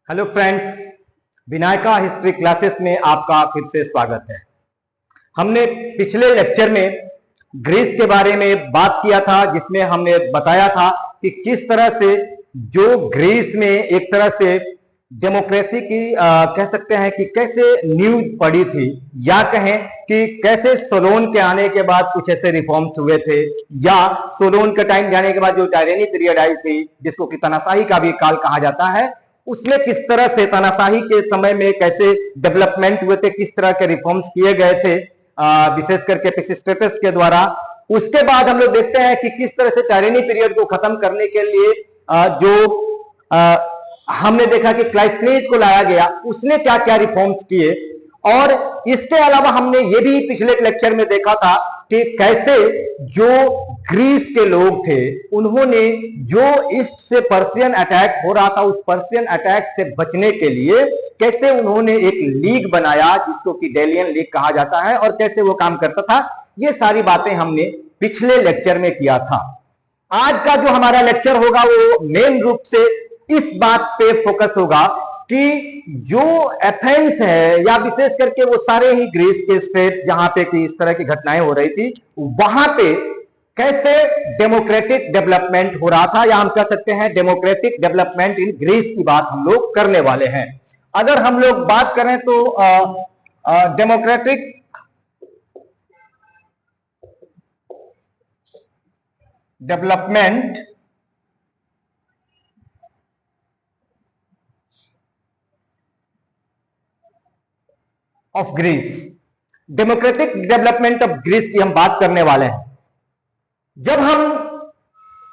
Hello friends, Vinayaka history classes में आपका फिर से स्वागत है। हमने पिछले लेक्चर में ग्रीस के बारे में बात किया था, जिसमें हमने बताया था कि किस तरह से जो ग्रीस में एक तरह से डेमोक्रेसी की कह सकते हैं कि कैसे नींव पड़ी थी, या कहें कि कैसे सोलोन के आने के बाद कुछ ऐसे रिफॉर्म्स हुए थे, या सोलोन का टाइम जाने के बाद जो टायरेनी पीरियड आई थी जिसको कि तानाशाही का भी काल कहा जाता है, उसमें किस तरह से तानाशाही के समय में कैसे डेवलपमेंट हुए थे, किस तरह के रिफॉर्म्स किए गए थे विशेष करके पिसिस्ट्रेटस के द्वारा। उसके बाद हम लोग देखते हैं कि किस तरह से टायरेनी पीरियड को खत्म करने के लिए हमने देखा कि क्लाइस्थेनेज को लाया गया, उसने क्या क्या रिफॉर्म्स किए। और इसके अलावा हमने ये भी पिछले लेक्चर में देखा था कि कैसे जो ग्रीस के लोग थे उन्होंने जो ईस्ट से पर्शियन अटैक हो रहा था, उस पर्शियन अटैक से बचने के लिए कैसे उन्होंने एक लीग बनाया जिसको कि डेलियन लीग कहा जाता है, और कैसे वो काम करता था। ये सारी बातें हमने पिछले लेक्चर में किया था। आज का जो हमारा लेक्चर होगा वो मेन रूप से इस बात पे फोकस होगा कि जो एथेंस है, या विशेष करके वो सारे ही ग्रीस के स्टेट जहां पे कि इस तरह की घटनाएं हो रही थी, वहां पे कैसे डेमोक्रेटिक डेवलपमेंट हो रहा था, या हम कह सकते हैं डेमोक्रेटिक डेवलपमेंट इन ग्रीस की बात हम लोग करने वाले हैं। अगर हम लोग बात करें तो democratic development of Greece, democratic development of Greece की हम बात करने वाले हैं। जब हम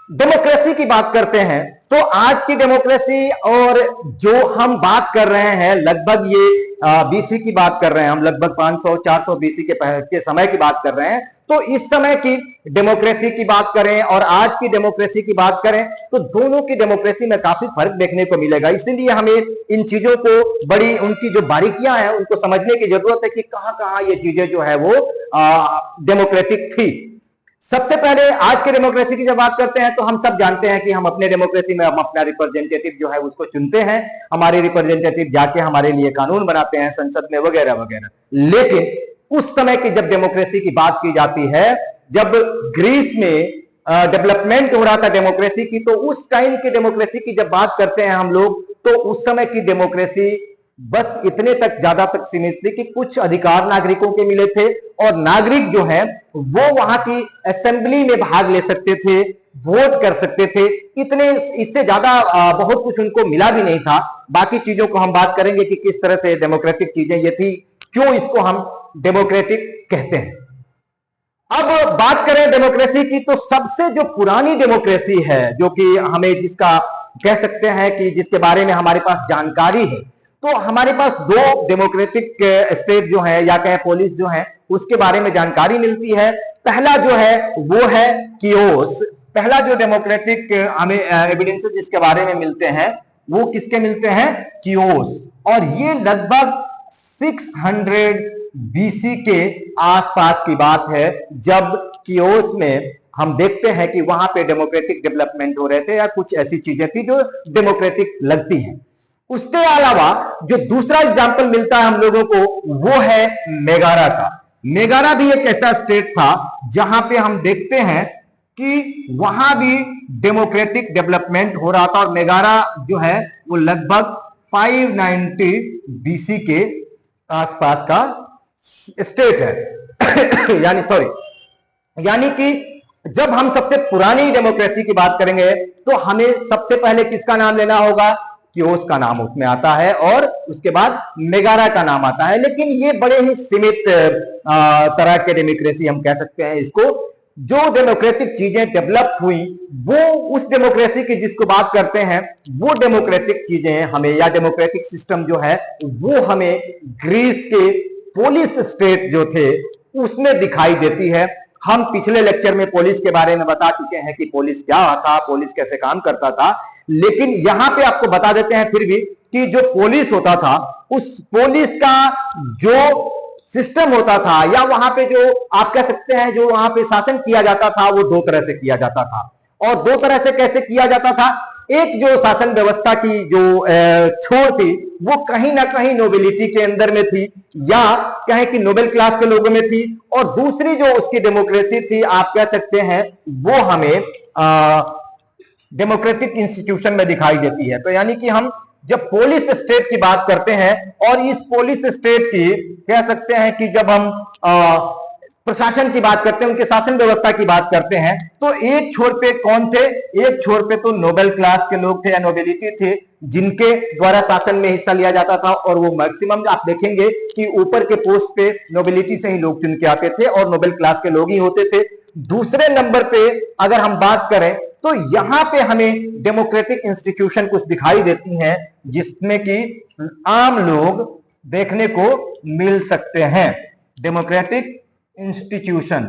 डेमोक्रेसी की बात करते हैं तो आज की डेमोक्रेसी और जो हम बात कर रहे हैं, लगभग ये बीसी की बात कर रहे हैं, हम लगभग 500-400 बीसी के समय की बात कर रहे हैं। तो इस समय की डेमोक्रेसी की बात करें और आज की डेमोक्रेसी की बात करें तो दोनों की डेमोक्रेसी में काफी फर्क देखने को मिलेगा। इसीलिए हमें इन चीजों को बड़ी उनकी जो बारीकियां हैं उनको समझने की जरूरत है कि कहां ये चीजें जो है वो डेमोक्रेटिक थी। सबसे पहले आज के डेमोक्रेसी की जब बात करते हैं तो हम सब जानते हैं कि हम अपने डेमोक्रेसी में हम अपना रिप्रेजेंटेटिव जो है उसको चुनते हैं, हमारे रिप्रेजेंटेटिव जाके हमारे लिए कानून बनाते हैं संसद में वगैरह वगैरह। लेकिन उस समय की जब डेमोक्रेसी की बात की जाती है, जब ग्रीस में डेवलपमेंट हो रहा था डेमोक्रेसी की, तो उस टाइम की डेमोक्रेसी की जब बात करते हैं हम लोग, तो उस समय की डेमोक्रेसी बस इतने तक ज्यादा तक सीमित थी कि कुछ अधिकार नागरिकों के मिले थे, और नागरिक जो है वो वहां की असेंबली में भाग ले सकते थे, वोट कर सकते थे। इतने, इससे ज्यादा बहुत कुछ उनको मिला भी नहीं था। बाकी चीजों को हम बात करेंगे कि किस तरह से डेमोक्रेटिक चीजें ये थी, क्यों इसको हम डेमोक्रेटिक कहते हैं। अब बात करें डेमोक्रेसी की, तो सबसे जो पुरानी डेमोक्रेसी है, जो कि हमें जिसका कह सकते हैं कि जिसके बारे में हमारे पास जानकारी है, तो हमारे पास दो डेमोक्रेटिक स्टेट जो है, या कहें पोलिस जो है, उसके बारे में जानकारी मिलती है। पहला जो है वो है कियोस। पहला जो डेमोक्रेटिक हमें एविडेंसेस जिसके बारे में मिलते हैं वो किसके मिलते हैं? कियोस। और ये लगभग 600 बीसी के आसपास की बात है, जब कियोस में हम देखते हैं कि वहां पे डेमोक्रेटिक डेवलपमेंट हो रहे थे, या कुछ ऐसी चीजें थी जो डेमोक्रेटिक लगती हैं। उसके अलावा जो दूसरा एग्जाम्पल मिलता है हम लोगों को वो है मेगारा का। मेगारा भी एक ऐसा स्टेट था जहां पे हम देखते हैं कि वहां भी डेमोक्रेटिक डेवलपमेंट हो रहा था, और मेगारा जो है वो लगभग 590 बीसी के आसपास का स्टेट है यानी कि जब हम सबसे पुरानी डेमोक्रेसी की बात करेंगे तो हमें सबसे पहले किसका नाम लेना होगा? कियोस का नाम उसमें आता है, और उसके बाद मेगारा का नाम आता है। लेकिन ये बड़े ही सीमित तरह के डेमोक्रेसी हम कह सकते हैं इसको। जो डेमोक्रेटिक चीजें डेवलप हुई वो उस डेमोक्रेसी की जिसको बात करते हैं, वो डेमोक्रेटिक चीजें हमें, या डेमोक्रेटिक सिस्टम जो है वो हमें ग्रीस के पोलिस स्टेट जो थे उसमें दिखाई देती है। हम पिछले लेक्चर में पुलिस के बारे में बता चुके हैं कि पुलिस क्या था, पुलिस कैसे काम करता था। लेकिन यहां पे आपको बता देते हैं फिर भी कि जो पुलिस होता था, उस पुलिस का जो सिस्टम होता था, या वहां पे जो आप कह सकते हैं जो वहां पे शासन किया जाता था, वो दो तरह से किया जाता था। और दो तरह से कैसे किया जाता था? एक जो शासन व्यवस्था की जो छोर थी वो कहीं ना कहीं नोबिलिटी के अंदर में थी, या कहें कि नोबेल क्लास के लोगों में थी, और दूसरी जो उसकी डेमोक्रेसी थी आप कह सकते हैं वो हमें डेमोक्रेटिक इंस्टीट्यूशन में दिखाई देती है। तो यानी कि हम जब पोलिस स्टेट की बात करते हैं, और इस पोलिस स्टेट की कह सकते हैं कि जब हम प्रशासन की बात करते हैं, उनके शासन व्यवस्था की बात करते हैं, तो एक छोर पे कौन थे? एक छोर पे तो नोबेल क्लास के लोग थे या नोबिलिटी थे, जिनके द्वारा शासन में हिस्सा लिया जाता था, और वो मैक्सिमम आप देखेंगे कि ऊपर के पोस्ट पे नोबिलिटी से ही लोग चुन के आते थे और नोबेल क्लास के लोग ही होते थे। दूसरे नंबर पे अगर हम बात करें तो यहां पे हमें डेमोक्रेटिक इंस्टीट्यूशन कुछ दिखाई देती हैं, जिसमें कि आम लोग देखने को मिल सकते हैं। डेमोक्रेटिक इंस्टीट्यूशन,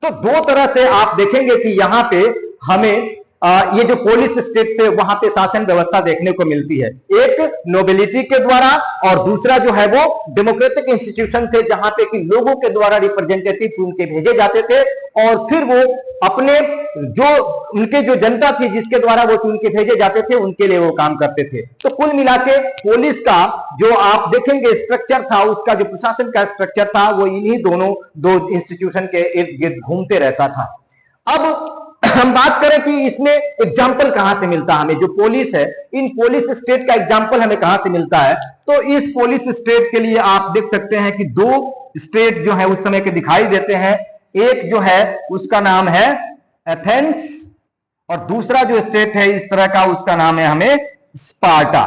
तो दो तरह से आप देखेंगे कि यहां पे हमें ये जो पोलिस स्टेट थे वहां पे शासन व्यवस्था देखने को मिलती है, एक नोबिलिटी के द्वारा, और दूसरा जो है वो डेमोक्रेटिक इंस्टीट्यूशन थे, जहां पे कि लोगों के द्वारा रिप्रेजेंटेटिव चुन के भेजे जाते थे, और फिर वो अपने जो उनके जो जनता थी जिसके द्वारा वो चुन के भेजे जाते थे उनके लिए वो काम करते थे। तो कुल मिला के पुलिस का जो आप देखेंगे स्ट्रक्चर था, उसका जो प्रशासन का स्ट्रक्चर था वो इन्हीं दोनों दो इंस्टीट्यूशन के इर्द गिर्द घूमते रहता था। अब हम बात करें कि इसमें एग्जाम्पल कहां से मिलता है हमें, जो पुलिस है, इन पुलिस स्टेट का एग्जाम्पल हमें कहां से मिलता है, तो इस पुलिस स्टेट के लिए आप देख सकते हैं कि दो स्टेट जो है उस समय के दिखाई देते हैं। एक जो है उसका नाम है एथेंस, और दूसरा जो स्टेट है इस तरह का उसका नाम है हमें स्पार्टा।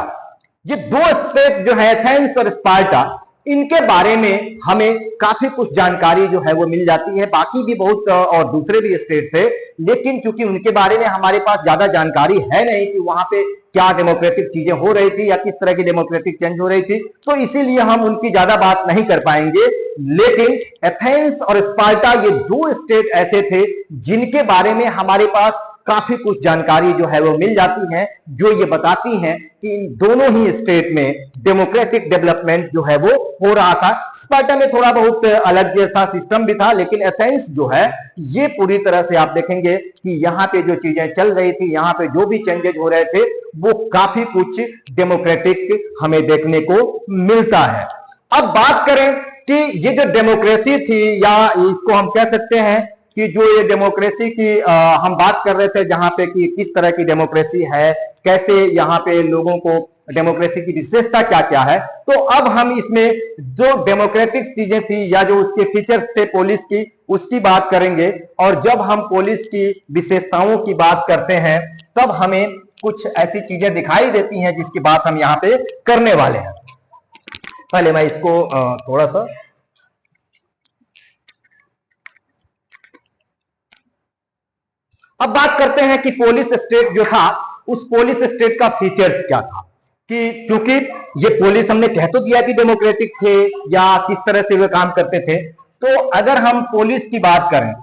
ये दो स्टेट जो है एथेंस और स्पार्टा, इनके बारे में हमें काफी कुछ जानकारी जो है वो मिल जाती है। बाकी भी बहुत और दूसरे भी स्टेट थे, लेकिन चूंकि उनके बारे में हमारे पास ज्यादा जानकारी है नहीं कि वहां पे क्या डेमोक्रेटिक चीजें हो रही थी या किस तरह की डेमोक्रेटिक चेंज हो रही थी, तो इसीलिए हम उनकी ज्यादा बात नहीं कर पाएंगे। लेकिन एथेंस और स्पार्टा ये दो स्टेट ऐसे थे जिनके बारे में हमारे पास काफी कुछ जानकारी जो है वो मिल जाती है, जो ये बताती हैं कि इन दोनों ही स्टेट में डेमोक्रेटिक डेवलपमेंट जो है वो हो रहा था। स्पार्टा में थोड़ा बहुत अलग जैसा सिस्टम भी था, लेकिन एथेंस जो है ये पूरी तरह से आप देखेंगे कि यहाँ पे जो चीजें चल रही थी, यहाँ पे जो भी चेंजेस हो रहे थे वो काफी कुछ डेमोक्रेटिक हमें देखने को मिलता है। अब बात करें कि ये जो डेमोक्रेसी थी, या इसको हम कह सकते हैं कि जो ये डेमोक्रेसी की हम बात कर रहे थे, जहां पे कि किस तरह की डेमोक्रेसी है, कैसे यहाँ पे लोगों को डेमोक्रेसी की विशेषता क्या क्या है, तो अब हम इसमें जो डेमोक्रेटिक चीजें थी या जो उसके फीचर्स थे पुलिस की, उसकी बात करेंगे। और जब हम पुलिस की विशेषताओं की बात करते हैं तब हमें कुछ ऐसी चीजें दिखाई देती हैं जिसकी बात हम यहाँ पे करने वाले हैं। पहले मैं इसको थोड़ा सा अब बात करते हैं कि पुलिस स्टेट जो था, उस पुलिस स्टेट का फीचर्स क्या था। कि क्योंकि ये पुलिस हमने कह तो दिया कि डेमोक्रेटिक थे या किस तरह से वे काम करते थे, तो अगर हम पुलिस की बात करें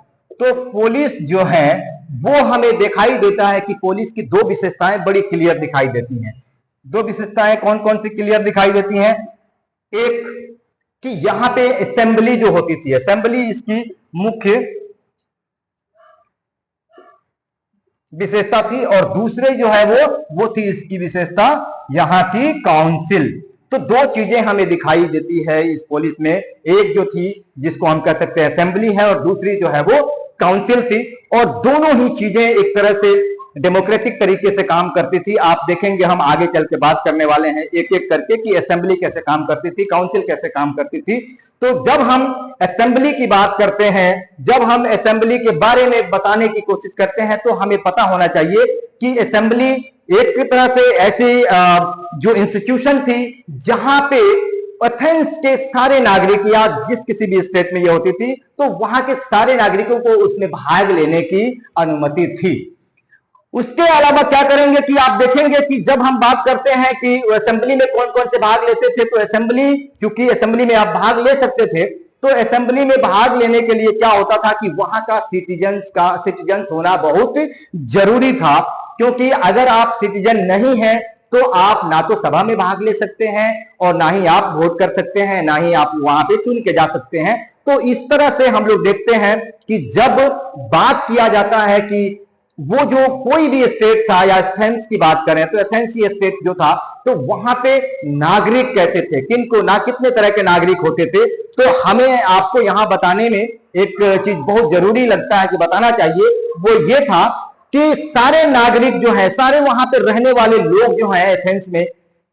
तो पुलिस जो है वो हमें दिखाई देता है कि पुलिस की दो विशेषताएं बड़ी क्लियर दिखाई देती हैं। दो विशेषताएं कौन कौन सी क्लियर दिखाई देती हैं? एक कि यहां पे असेंबली जो होती थी, असेंबली इसकी मुख्य विशेषता थी, और दूसरे जो है वो थी इसकी विशेषता यहाँ की काउंसिल। तो दो चीजें हमें दिखाई देती है इस पुलिस में, एक जो थी जिसको हम कह सकते हैं असेंबली है, और दूसरी जो है वो काउंसिल थी, और दोनों ही चीजें एक तरह से डेमोक्रेटिक तरीके से काम करती थी। आप देखेंगे हम आगे चल के बात करने वाले हैं एक एक करके कि असेंबली कैसे काम करती थी, काउंसिल कैसे काम करती थी। तो जब हम असेंबली की बात करते हैं, जब हम असेंबली के बारे में बताने की कोशिश करते हैं, तो हमें पता होना चाहिए कि असेंबली एक तरह से ऐसी जो इंस्टीट्यूशन थी जहां पे एथेंस के सारे नागरिक, या जिस किसी भी स्टेट में ये होती थी, तो वहां के सारे नागरिकों को उसमें भाग लेने की अनुमति थी। उसके अलावा क्या करेंगे कि आप देखेंगे कि जब हम बात करते हैं कि असेंबली में कौन कौन से भाग लेते थे, तो असेंबली, क्योंकि असेंबली में आप भाग ले सकते थे, तो असेंबली में भाग लेने के लिए क्या होता था कि वहां का सिटीजन होना बहुत जरूरी था। क्योंकि अगर आप सिटीजन नहीं हैं तो आप ना तो सभा में भाग ले सकते हैं, और ना ही आप वोट कर सकते हैं, ना ही आप वहां पे चुन के जा सकते हैं। तो इस तरह से हम लोग देखते हैं कि जब बात किया जाता है कि वो जो कोई भी स्टेट था, या एथेंस की बात करें तो एथेंस स्टेट जो था, तो वहां पे नागरिक कैसे थे, किनको ना कितने तरह के नागरिक होते थे। तो हमें आपको यहां बताने में एक चीज बहुत जरूरी लगता है कि बताना चाहिए, वो ये था कि सारे नागरिक जो है, सारे वहां पे रहने वाले लोग जो है एथेंस में,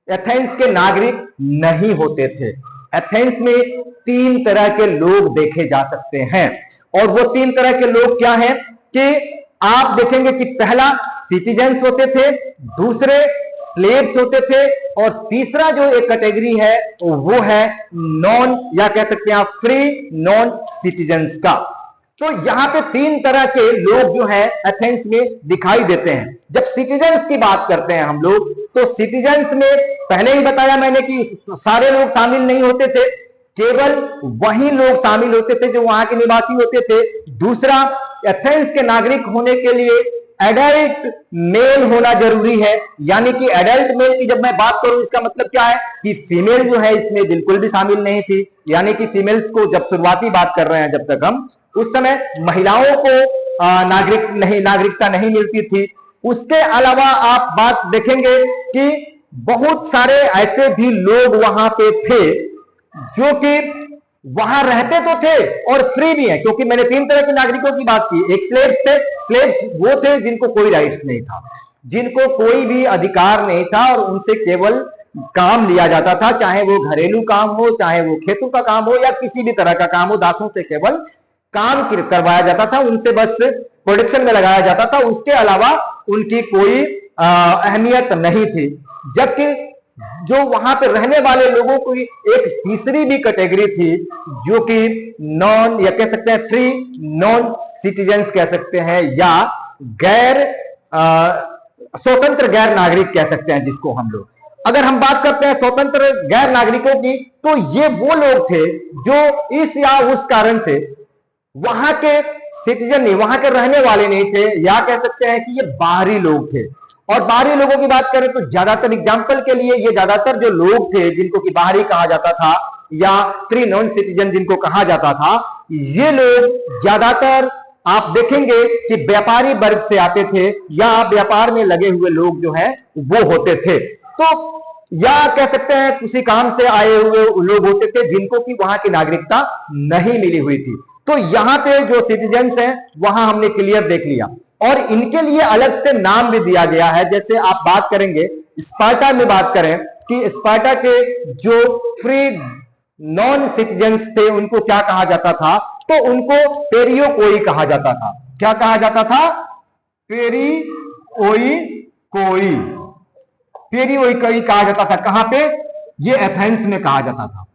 एथेंस के नागरिक नहीं होते थे। एथेंस में 3 तरह के लोग देखे जा सकते हैं, और वो 3 तरह के लोग क्या हैं कि आप देखेंगे कि पहला सिटीजन्स होते थे, दूसरे स्लेव्स होते थे, और तीसरा जो एक कैटेगरी है वो है नॉन, या कह सकते हैं फ्री नॉन सिटीजन्स का। तो यहां पे 3 तरह के लोग जो है एथेंस में दिखाई देते हैं। जब सिटीजन्स की बात करते हैं हम लोग, तो सिटीजन्स में पहले ही बताया मैंने कि सारे लोग शामिल नहीं होते थे, केवल वही लोग शामिल होते थे जो वहां के निवासी होते थे। दूसरा, एथेंस के नागरिक होने के लिए एडल्ट मेल होना जरूरी है, यानी कि एडल्ट मेल की जब मैं बात करूं, इसका मतलब क्या है कि फीमेल जो है इसमें बिल्कुल भी शामिल नहीं थी, यानी कि फीमेल्स को जब शुरुआती बात कर रहे हैं जब तक हम, उस समय महिलाओं को नागरिकता नहीं मिलती थी। उसके अलावा आप बात देखेंगे कि बहुत सारे ऐसे भी लोग वहां पे थे जो कि वहां रहते तो थे और फ्री भी है, क्योंकि मैंने 3 तरह के नागरिकों की बात की। एक स्लेव्स थे, स्लेव्स वो थे जिनको कोई राइट्स नहीं था, जिनको कोई भी अधिकार नहीं था, और उनसे केवल काम लिया जाता था, चाहे वो घरेलू काम हो, चाहे वो खेतों का काम हो, या किसी भी तरह का काम हो, दासों से केवल काम करवाया जाता था, उनसे बस प्रोडक्शन में लगाया जाता था, उसके अलावा उनकी कोई अहमियत नहीं थी। जबकि जो वहां पे रहने वाले लोगों की एक तीसरी भी कैटेगरी थी, जो कि नॉन, या कह सकते हैं फ्री नॉन सिटीजन्स कह सकते हैं, या गैर स्वतंत्र गैर नागरिक कह सकते हैं जिसको हम लोग। अगर हम बात करते हैं स्वतंत्र गैर नागरिकों की, तो ये वो लोग थे जो इस या उस कारण से वहां के सिटीजन नहीं, वहां के रहने वाले नहीं थे, या कह सकते हैं कि ये बाहरी लोग थे। और बाहरी लोगों की बात करें तो ज्यादातर, एग्जाम्पल के लिए, ये ज्यादातर जो लोग थे जिनको कि बाहरी कहा जाता था, या फ्री नॉन सिटीजन जिनको कहा जाता था, ये लोग ज्यादातर आप देखेंगे कि व्यापारी वर्ग से आते थे, या व्यापार में लगे हुए लोग जो है वो होते थे। तो या कह सकते हैं किसी काम से आए हुए लोग होते थे जिनको कि वहां की नागरिकता नहीं मिली हुई थी। तो यहां पे जो सिटीजन्स हैं वहां हमने क्लियर देख लिया, और इनके लिए अलग से नाम भी दिया गया है। जैसे आप बात करेंगे स्पार्टा में, बात करें कि स्पार्टा के जो फ्री नॉन सिटीजन्स थे उनको क्या कहा जाता था, तो उनको पेरियोकोई कहा जाता था। क्या कहा जाता था? पेरियोकोई, पेरियोकोई कहा जाता था। कहां पे? ये एथेंस में कहा जाता था।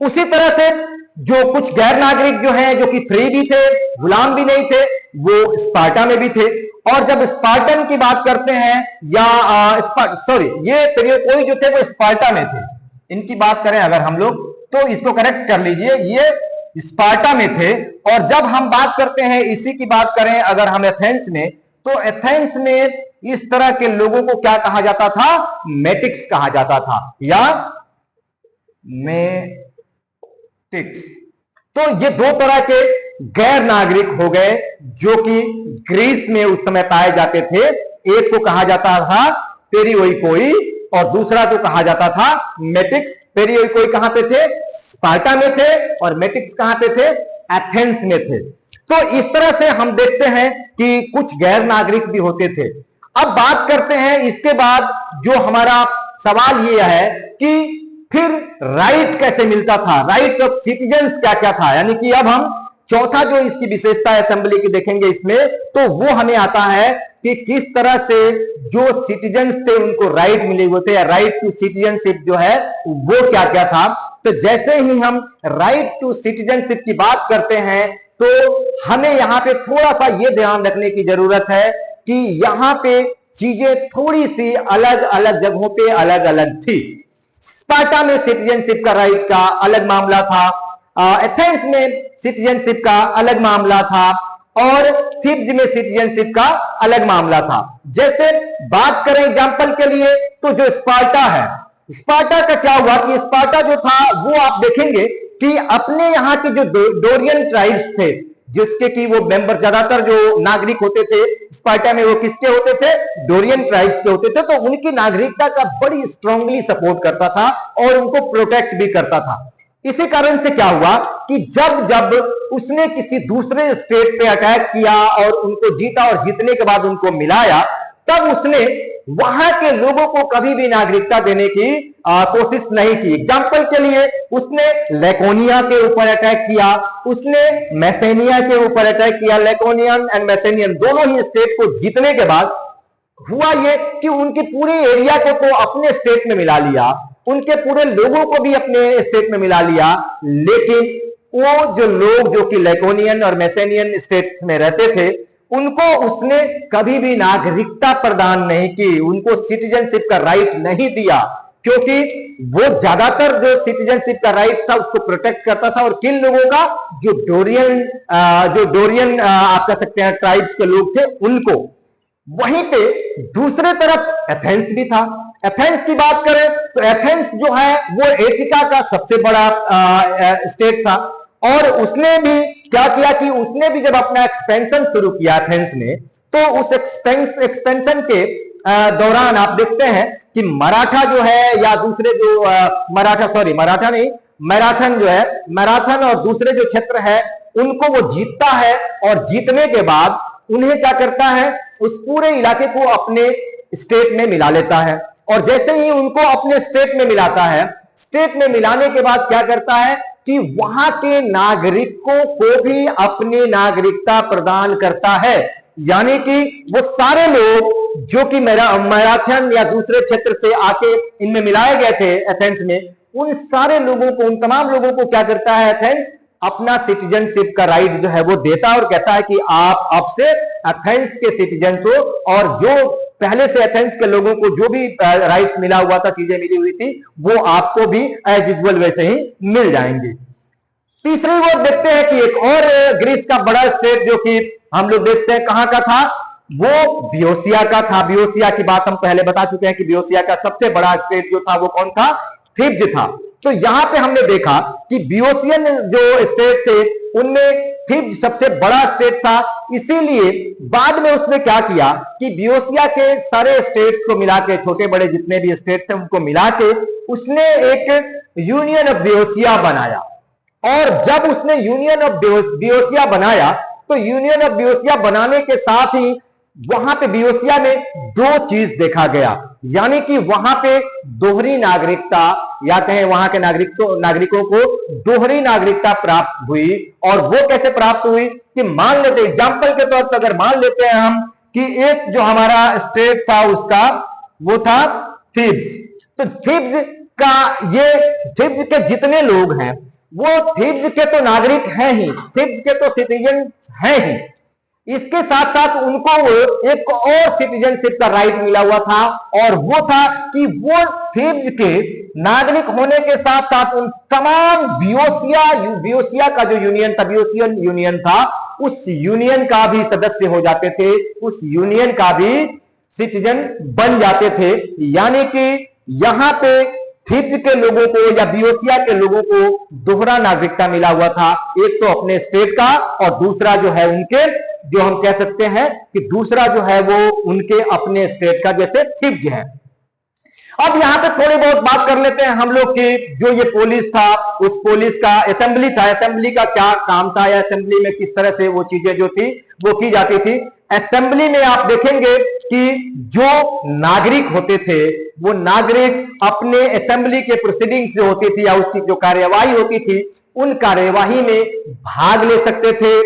उसी तरह से जो कुछ गैर नागरिक जो हैं, जो कि फ्री भी थे, गुलाम भी नहीं थे, वो स्पार्टा में भी थे। और जब स्पार्टन की बात करते हैं, या ये पेरियोकोई जो थे वो स्पार्टा में थे। इनकी बात करें अगर हम लोग, तो इसको करेक्ट कर लीजिए, ये स्पार्टा में थे। और जब हम बात करते हैं, इसी की बात करें अगर हम एथेंस में, तो एथेंस में इस तरह के लोगों को क्या कहा जाता था? मेटिक्स कहा जाता था, या मेटिक्स। तो ये 2 तरह के गैर नागरिक हो गए जो कि ग्रीस में उस समय पाए जाते थे। एक को कहा जाता था पेरियोकोई, और दूसरा को कहा जाता था मेटिक्स। पेरियोकोई कहां पे थे? स्पार्टा में थे, और मेटिक्स कहां पे थे? एथेंस में थे। तो इस तरह से हम देखते हैं कि कुछ गैर नागरिक भी होते थे। अब बात करते हैं इसके बाद, जो हमारा सवाल ये है कि फिर राइट कैसे मिलता था, राइट्स ऑफ सिटीजन्स क्या क्या था। यानी कि अब हम चौथा जो इसकी विशेषता असेंबली की देखेंगे इसमें, तो वो हमें आता है कि किस तरह से जो सिटीजन्स थे उनको राइट मिले हुए थे, या राइट टू सिटीजनशिप जो है वो क्या क्या था। तो जैसे ही हम राइट टू सिटीजनशिप की बात करते हैं, तो हमें यहां पे थोड़ा सा ये ध्यान रखने की जरूरत है कि यहां पे चीजें थोड़ी सी अलग अलग जगहों पे अलग अलग थी। स्पार्टा में सिटीजनशिप का राइट का अलग मामला था, एथेंस में सिटीजनशिप का अलग मामला था, और थीब्स में सिटीजनशिप का अलग मामला था। जैसे बात करें एग्जांपल के लिए, तो जो स्पार्टा है, स्पार्टा का क्या हुआ कि स्पार्टा जो था वो आप देखेंगे कि अपने यहाँ के जो डोरियन ट्राइब्स थे, जिसके कि वो मेंबर ज्यादातर जो नागरिक होते थे स्पार्टा में, वो किसके होते थे? डोरियन ट्राइब्स के होते थे। तो उनकी नागरिकता का बड़ी स्ट्रांगली सपोर्ट करता था और उनको प्रोटेक्ट भी करता था। इसी कारण से क्या हुआ कि जब जब उसने किसी दूसरे स्टेट पे अटैक किया और उनको जीता और जीतने के बाद उनको मिलाया, तब उसने वहां के लोगों को कभी भी नागरिकता देने की कोशिश नहीं की। एग्जाम्पल के लिए उसने लेकोनिया के ऊपर अटैक किया, उसने मैसेनिया के ऊपर अटैक किया। लेकोनियन एंड मैसेनियन दोनों ही स्टेट को जीतने के बाद हुआ ये कि उनके पूरे एरिया को तो अपने स्टेट में मिला लिया, उनके पूरे लोगों को भी अपने स्टेट में मिला लिया, लेकिन वो जो लोग जो कि लेकोनियन और मैसेनियन स्टेट में रहते थे, उनको उसने कभी भी नागरिकता प्रदान नहीं की, उनको सिटीजनशिप का राइट नहीं दिया, क्योंकि वो ज्यादातर जो सिटीजनशिप का राइट था उसको प्रोटेक्ट करता था। और किन लोगों का? जो डोरियन आप कह सकते हैं ट्राइब्स के लोग थे, उनको। वहीं पे दूसरे तरफ एथेंस भी था। एथेंस की बात करें तो एथेंस जो है वो एथिका का सबसे बड़ा स्टेट था, और उसने भी क्या किया कि उसने भी जब अपना एक्सपेंशन शुरू किया एथेंस ने, तो उस एक्सपेंशन के दौरान आप देखते हैं कि मराठा जो है या दूसरे जो मराठा नहीं, मैराथन जो है, मैराथन और दूसरे जो क्षेत्र है उनको वो जीतता है, और जीतने के बाद उन्हें क्या करता है, उस पूरे इलाके को अपने स्टेट में मिला लेता है। और जैसे ही उनको अपने स्टेट में मिलाता है, स्टेट में मिलाने के बाद क्या करता है कि वहां के नागरिकों को भी अपनी नागरिकता प्रदान करता है। यानी कि वो सारे लोग जो कि मैराथन या दूसरे क्षेत्र से आके इनमें मिलाए गए थे एथेंस में, उन सारे लोगों को, उन तमाम लोगों को क्या करता है एथेंस? अपना सिटीजनशिप का राइट जो है वो देता है, और कहता है कि आप अब से एथेंस के सिटीजन हो, और जो पहले से एथेंस के लोगों को जो भी राइट्स मिला हुआ था, चीजें मिली हुई थी, वो आपको भी एज यूजुअल वैसे ही मिल जाएंगे। तीसरी ओर देखते हैं कि एक और ग्रीस का बड़ा स्टेट जो कि हम लोग देखते हैं कहां का था, वो बियोसिया का था। बियोसिया की बात हम पहले बता चुके हैं कि बियोसिया का सबसे बड़ा स्टेट जो था वो कौन था? थिब्ज था। तो यहां पे हमने देखा कि बियोसियन जो स्टेट थे उनमें थिब्ज सबसे बड़ा स्टेट था, इसीलिए बाद में उसने क्या किया कि बियोसिया के सारे स्टेट्स को मिला के, छोटे बड़े जितने भी स्टेट थे उनको मिला के उसने एक यूनियन ऑफ बियोसिया बनाया। और जब उसने यूनियन ऑफ बियोसिया बनाया, तो यूनियन ऑफ बियोसिया बनाने के साथ ही वहां पे बियोसिया में दो चीज देखा गया, यानी कि वहां पे दोहरी नागरिकता, या कहें वहां के नागरिकों को दोहरी नागरिकता प्राप्त हुई। और वो कैसे प्राप्त हुई कि मान लेते, एग्जाम्पल के तौर पर अगर मान लेते हैं हम कि एक जो हमारा स्टेट था उसका वो था थिब्स, तो थिब्स के जितने लोग हैं वो थिब्स के तो नागरिक हैं ही, थिब्स के तो सिटीजन हैं ही, इसके साथ साथ उनको एक और सिटीजनशिप का राइट मिला हुआ था, और वो था कि वो थिब्स के नागरिक होने के साथ साथ उन तमाम बियोसिया का जो यूनियन था, बियोसियन यूनियन था, उस यूनियन का भी सदस्य हो जाते थे, उस यूनियन का भी सिटीजन बन जाते थे। यानी कि यहां पे थिब्स के लोगों को या बियोसिया के लोगों को दोहरा नागरिकता मिला हुआ था, एक तो अपने स्टेट का, और दूसरा जो है उनके, जो हम कह सकते हैं कि दूसरा जो है वो उनके अपने स्टेट का, जैसे थिब्स है। अब यहां पे थोड़ी बहुत बात कर लेते हैं हम लोग की जो ये पुलिस था, उस पुलिस का असेंबली था, असेंबली का क्या काम था, या असेंबली में किस तरह से वो चीजें जो थी वो की जाती थी। असेंबली में आप देखेंगे कि जो नागरिक होते थे वो नागरिक अपने असेंबली के प्रोसीडिंग्स जो होती थी या उसकी जो कार्यवाही होती थी, उन कार्यवाही में भाग ले सकते थे,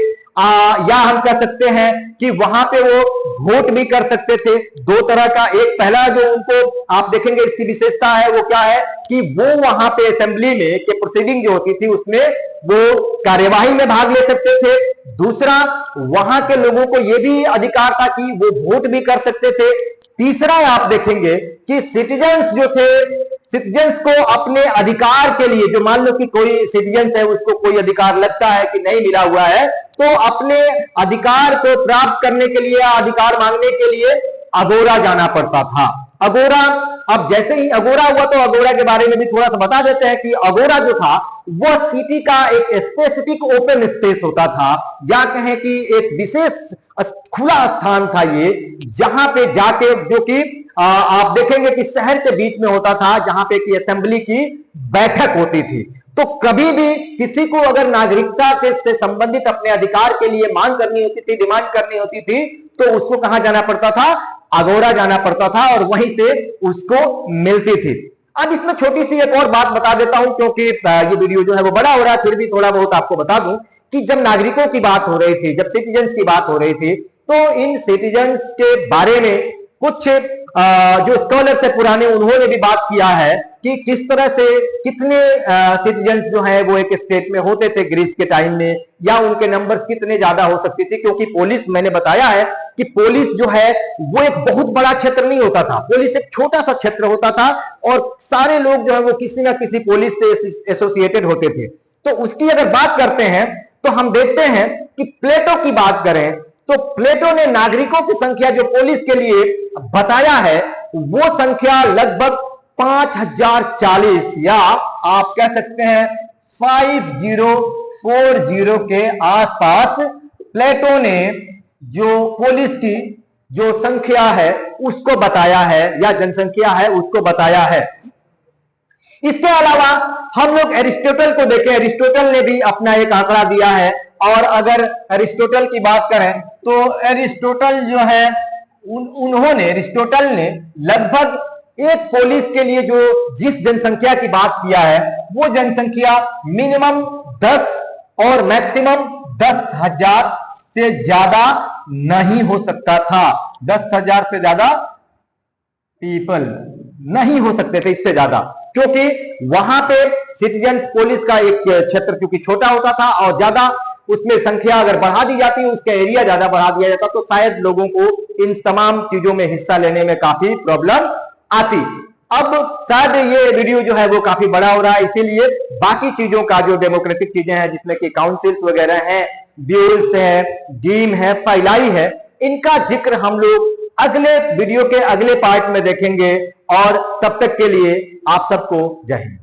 या हम कह सकते हैं कि वहां पे वो वोट भी कर सकते थे। दो तरह का, एक पहला जो उनको आप देखेंगे इसकी विशेषता है वो क्या है कि वो वहां पे असेंबली में के प्रोसीडिंग जो होती थी उसमें वो कार्यवाही में भाग ले सकते थे। दूसरा, वहां के लोगों को यह भी अधिकार था कि वो वोट भी कर सकते थे। तीसरा, आप देखेंगे कि सिटीजन्स जो थे, सिटीजन्स को अपने अधिकार के लिए, जो मान लो कि कोई सिटीजन है उसको कोई अधिकार लगता है कि नहीं मिला हुआ है, तो अपने अधिकार को प्राप्त करने के लिए, अधिकार मांगने के लिए अगोरा जाना पड़ता था। अगोरा, अब जैसे ही अगोरा हुआ तो अगोरा के बारे में भी थोड़ा सा बता देते हैं कि अगोरा जो था वो सिटी का एक स्पेसिफिक ओपन स्पेस होता था, या कहें कि एक विशेष खुला स्थान था ये, जहां पे जाके, जो कि आप देखेंगे कि शहर के बीच में होता था, जहां पे कि असेंबली की बैठक होती थी। तो कभी भी किसी को अगर नागरिकता से संबंधित अपने अधिकार के लिए मांग करनी होती थी, डिमांड करनी होती थी, तो उसको कहां जाना पड़ता था? अगोरा जाना पड़ता था, और वहीं से उसको मिलती थी। अब इसमें छोटी सी एक और बात बता देता हूं, क्योंकि ये वीडियो जो है वो बड़ा हो रहा है, फिर भी थोड़ा बहुत आपको बता दूं कि जब नागरिकों की बात हो रही थी, जब सिटीजन्स की बात हो रही थी, तो इन सिटीजन्स के बारे में कुछ जो स्कॉलर है पुराने, उन्होंने भी बात किया है कि किस तरह से कितने सिटीजन्स जो है वो एक स्टेट में होते थे ग्रीस के टाइम में, या उनके नंबर्स कितने ज्यादा हो सकती थी। क्योंकि पुलिस, मैंने बताया है कि पुलिस जो है वो एक बहुत बड़ा क्षेत्र नहीं होता था, पुलिस एक छोटा सा क्षेत्र होता था, और सारे लोग जो है वो किसी ना किसी पुलिस से एसोसिएटेड होते थे। तो उसकी अगर बात करते हैं तो हम देखते हैं कि प्लेटो की बात करें तो प्लेटो ने नागरिकों की संख्या जो पुलिस के लिए बताया है, वो संख्या लगभग 5040, या आप कह सकते हैं 5040 के आसपास प्लेटो ने जो पुलिस की जो संख्या है उसको बताया है, या जनसंख्या है उसको बताया है। इसके अलावा हम लोग एरिस्टोटल को देखें, एरिस्टोटल ने भी अपना एक आंकड़ा दिया है, और अगर एरिस्टोटल की बात करें तो एरिस्टोटल जो है एरिस्टोटल ने लगभग एक पुलिस के लिए जो जिस जनसंख्या की बात किया है, वो जनसंख्या मिनिमम 10 और मैक्सिमम 10,000 से ज्यादा नहीं हो सकता था। 10,000 से ज्यादा पीपल नहीं हो सकते थे, इससे ज्यादा, क्योंकि वहां पे सिटीजन्स पुलिस का एक क्षेत्र क्योंकि छोटा होता था, और ज्यादा उसमें संख्या अगर बढ़ा दी जाती, उसका एरिया ज्यादा बढ़ा दिया जाता, तो शायद लोगों को इन तमाम चीजों में हिस्सा लेने में काफी प्रॉब्लम आती। अब शायद ये वीडियो जो है वो काफी बड़ा हो रहा है, इसीलिए बाकी चीजों का जो डेमोक्रेटिक चीजें हैं, जिसमें कि काउंसिल्स वगैरह हैं, ब्यूल्स है, डीम है, फाइलाई है, इनका जिक्र हम लोग अगले वीडियो के अगले पार्ट में देखेंगे। और तब तक के लिए आप सबको जय हिंद।